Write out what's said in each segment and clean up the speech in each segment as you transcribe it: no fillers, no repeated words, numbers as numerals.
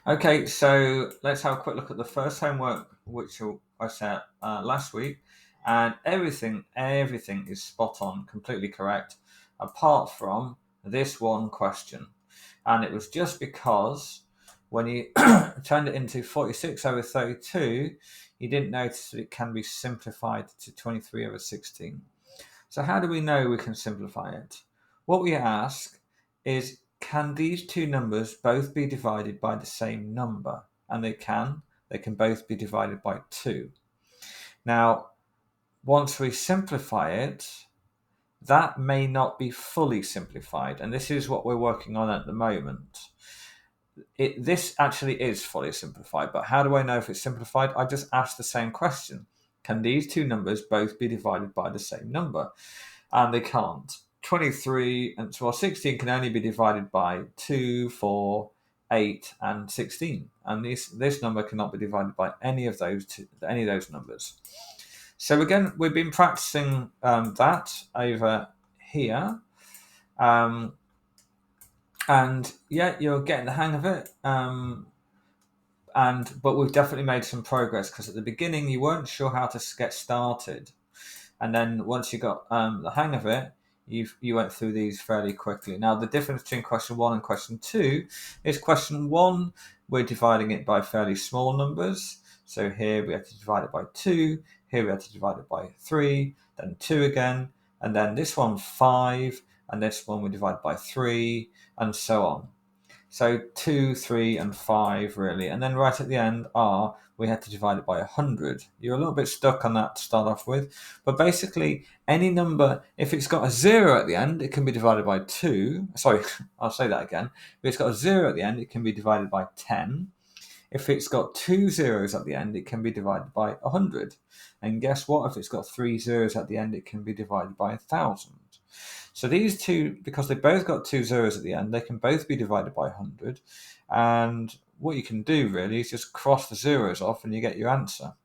Okay, so let's have a quick look at the first homework, which I set last week, and everything is spot on, completely correct, apart from this one question, and it was just because when you turned it into 46 over 32, you didn't notice that it can be simplified to 23 over 16. So how do we know we can simplify it? What we ask is, can these two numbers both be divided by the same number? And they can. They can both be divided by 2. Now, once we simplify it, that may not be fully simplified. And this is what we're working on at the moment. This actually is fully simplified, but how do I know if it's simplified? I just ask the same question. Can these two numbers both be divided by the same number? And they can't. 23 and 16 can only be divided by 2, 4, 8, and 16. And this number cannot be divided by any of those numbers. So again, we've been practicing that over here. And yeah, you're getting the hang of it. But we've definitely made some progress, because at the beginning you weren't sure how to get started, and then once you got the hang of it, you went through these fairly quickly. Now, the difference between question 1 and question 2 is question 1, we're dividing it by fairly small numbers. So here we have to divide it by 2, here we have to divide it by 3, then 2 again, and then this one 5, and this one we divide by 3, and so on. So 2, 3, and 5 really, and then right at the end we had to divide it by 100. You're a little bit stuck on that to start off with, but basically any number, if it's got a 0 at the end, it can be divided by 2. Sorry, I'll say that again. If it's got a 0 at the end, it can be divided by 10. If it's got 2 zeros at the end, it can be divided by 100. And guess what? If it's got 3 zeros at the end, it can be divided by 1,000. So these two, because they both got 2 zeros at the end, they can both be divided by 100. And what you can do really is just cross the zeros off and you get your answer.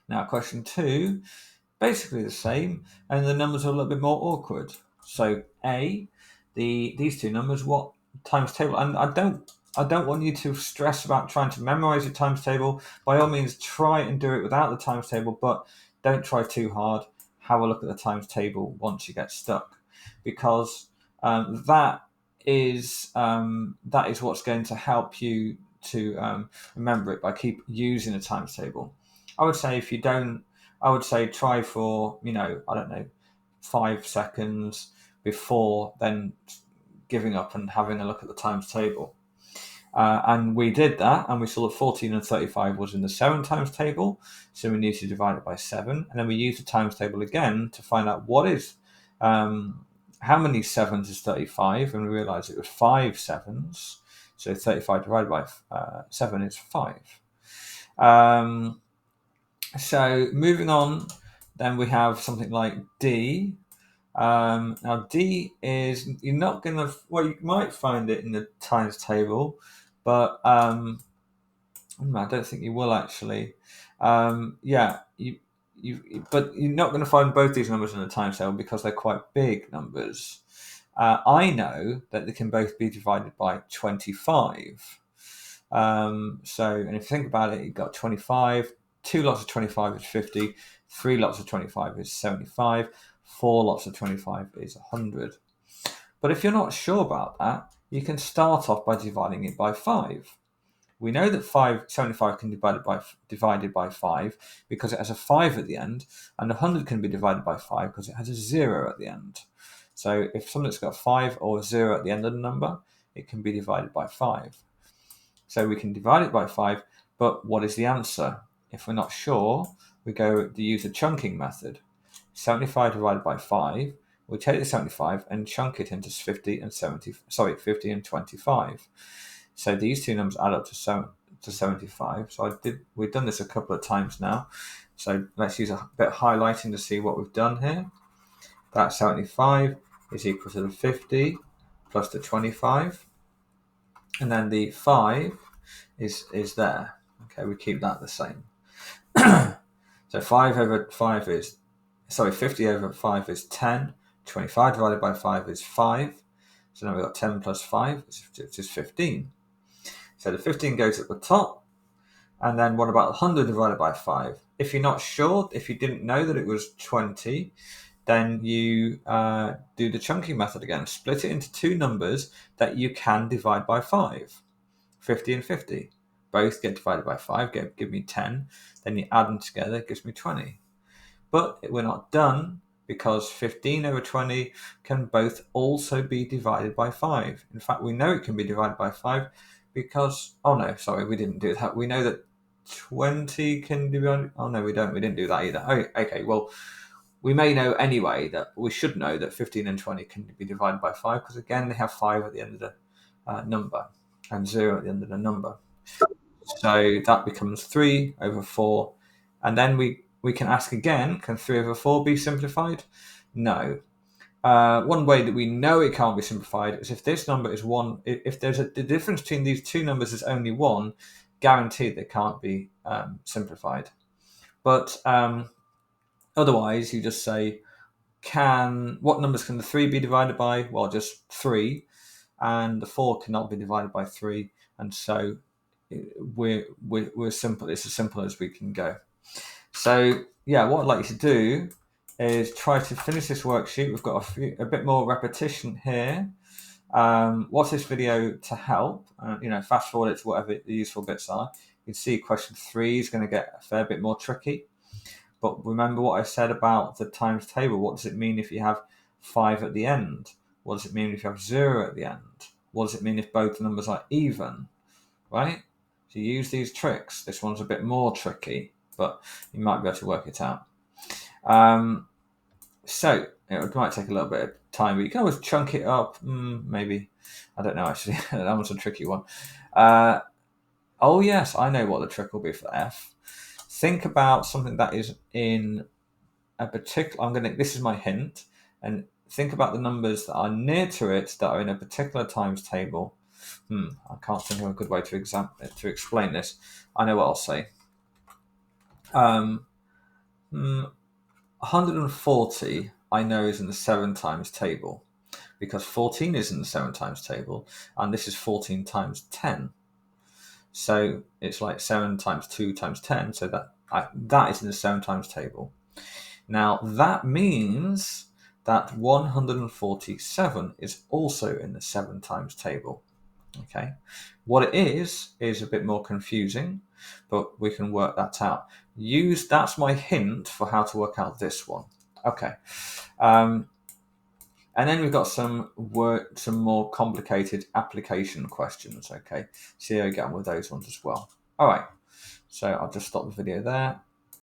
Now, question 2, basically the same, and the numbers are a little bit more awkward. So A, these two numbers, what times table? And I don't want you to stress about trying to memorize your times table. By all means, try and do it without the times table, but don't try too hard. Have a look at the times table once you get stuck, because that is what's going to help you to remember it, by keep using the times table. I would say if you don't, I would say try for, I don't know, 5 seconds before then giving up and having a look at the times table. And we did that, and we saw that 14 and 35 was in the 7 times table, so we need to divide it by 7. And then we used the times table again to find out how many 7s is 35, and we realised it was 5 7s, so 35 divided by 7 is 5. So moving on, then we have something like D. Now D is, you're not going to, well, you might find it in the times table, but I don't think you will actually. But you're not going to find both these numbers in the times table because they're quite big numbers. I know that they can both be divided by 25. And if you think about it, you've got 25, 2 lots of 25 is 50, 3 lots of 25 is 75, 4 lots of 25 is 100. But if you're not sure about that, you can start off by dividing it by 5. We know that 75 can be divided by 5 because it has a 5 at the end, and 100 can be divided by 5 because it has a 0 at the end. So if something's got 5 or a 0 at the end of the number, it can be divided by 5. So we can divide it by 5, but what is the answer? If we're not sure, we go to use the chunking method. 75 divided by 5, we take the 75 and chunk it into 50 and 25. So these two numbers add up to 75. So we've done this a couple of times now. So let's use a bit of highlighting to see what we've done here. That 75 is equal to the 50 plus the 25. And then the 5 is there. Okay, we keep that the same. So 50 over 5 is 10. 25 divided by 5 is 5. So now we've got 10 plus 5, which is 15. So the 15 goes at the top. And then what about 100 divided by 5? If you're not sure, if you didn't know that it was 20, then you do the chunking method again. Split it into two numbers that you can divide by 5. 50 and 50. Both get divided by 5, give me 10. Then you add them together, it gives me 20. But we're not done, because 15 over 20 can both also be divided by 5. In fact, we know it can be divided by 5 because, oh no, sorry, we didn't do that. We know that 20 can be divided, oh no, we didn't do that either. Oh, okay, well, we may know anyway that we should know that 15 and 20 can be divided by 5 because, again, they have 5 at the end of the number and 0 at the end of the number. So that becomes 3 over 4. And then we can ask again, can 3 over 4 be simplified? No. One way that we know it can't be simplified is if this number is 1, if there's the difference between these two numbers is only 1, guaranteed they can't be simplified. But otherwise, you just say, what numbers can the 3 be divided by? Well, just 3. And the 4 cannot be divided by 3. And so we're simple. It's as simple as we can go. So yeah, what I'd like you to do is try to finish this worksheet. We've got a bit more repetition here. Watch this video to help. Fast forward it to whatever the useful bits are. You can see question 3 is going to get a fair bit more tricky. But remember what I said about the times table. What does it mean if you have 5 at the end? What does it mean if you have 0 at the end? What does it mean if both numbers are even? Right? So you use these tricks. This one's a bit more tricky, but you might be able to work it out. So it might take a little bit of time, but you can always chunk it up. Maybe. I don't know, actually. That was a tricky one. Oh, yes, I know what the trick will be for F. Think about something that is in a particular... This is my hint. And think about the numbers that are near to it that are in a particular times table. I can't think of a good way to explain this. I know what I'll say. 140, I know, is in the 7 times table because 14 is in the 7 times table, and this is 14 times 10. So it's like 7 times 2 times 10. So that is in the 7 times table. Now that means that 147 is also in the 7 times table. Okay, what it is a bit more confusing, but we can work that out. That's my hint for how to work out this one. Okay, and then we've got some more complicated application questions. Okay, see how you get on with those ones as well. All right, so I'll just stop the video there.